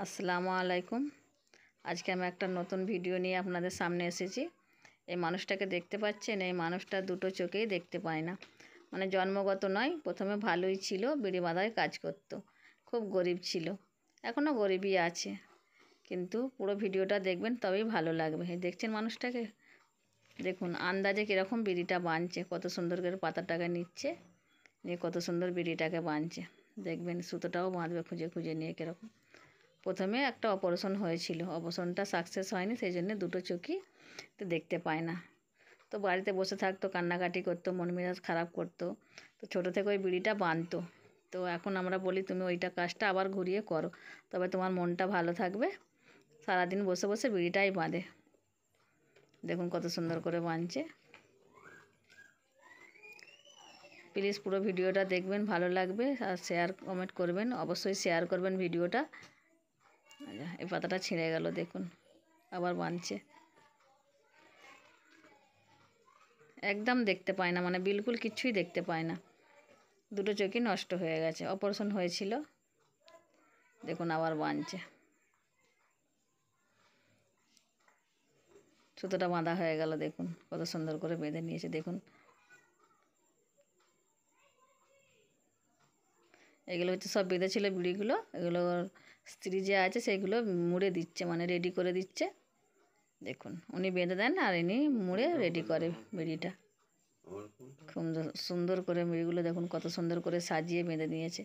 আসসালামু আলাইকুম। আজকে আমি একটা নতুন ভিডিও নিয়ে আপনাদের সামনে এসেছি। এই মানুষটাকে দেখতে পাচ্ছেন, এই মানুষটা দুটো চোখেই দেখতে পায় না, মানে জন্মগত নয়। প্রথমে ভালোই ছিল, বিড়ি বাঁধায় কাজ করতো, খুব গরিব ছিল, এখনও গরিবই আছে। কিন্তু পুরো ভিডিওটা দেখবেন, তবেই ভালো লাগবে। এই দেখছেন মানুষটাকে, দেখুন আন্দাজে কীরকম বিড়িটা বাঁধছে, কত সুন্দর করে পাতাটাকে নিচ্ছে, নিয়ে কত সুন্দর বিড়িটাকে বাঁধছে। দেখবেন সুতোটাও বাঁধবে খুঁজে খুঁজে নিয়ে কীরকম। প্রথমে একটা অপারেশন হয়েছিল, অপারেশনটা সাকসেস হয়নি, সেই জন্য দুটো চোখই তো দেখতে পায় না। তো বাড়িতে বসে থাকতো, কান্নাকাটি করতো, মন মেজাজ খারাপ করতো। তো ছোটো থেকে ওই বিড়িটা বাঁধতো। তো এখন আমরা বলি তুমি ওইটা কাজটা আবার ঘুরিয়ে করো, তবে তোমার মনটা ভালো থাকবে। সারাদিন বসে বসে বিড়িটাই বাঁধে। দেখুন কত সুন্দর করে বাঁধছে। প্লিজ পুরো ভিডিওটা দেখবেন, ভালো লাগবে। আর শেয়ার কমেন্ট করবেন, অবশ্যই শেয়ার করবেন ভিডিওটা। এই পাতাটা ছিঁড়ে গেল, দেখুন আবার বাঁধছে। একদম দেখতে পায় না, মানে বিলকুল কিচ্ছুই দেখতে পায় না, দুটো চোখই নষ্ট হয়ে গেছে, অপারেশন হয়েছিল। দেখুন আবার বাঁধছে, সুতোটা বাঁধা হয়ে গেল, দেখুন কত সুন্দর করে বেঁধে নিয়েছে। দেখুন এগুলো হচ্ছে সব বেঁধেছিল বিড়িগুলো, এগুলো স্ত্রী যে আছে সেইগুলো মুড়ে দিচ্ছে, মানে রেডি করে দিচ্ছে। দেখুন উনি বেঁধে দেন আর ইনি মুড়ে রেডি করে বিড়িটা। খুব সুন্দর করে বিড়িগুলো দেখুন কত সুন্দর করে সাজিয়ে বেঁধে নিয়েছে।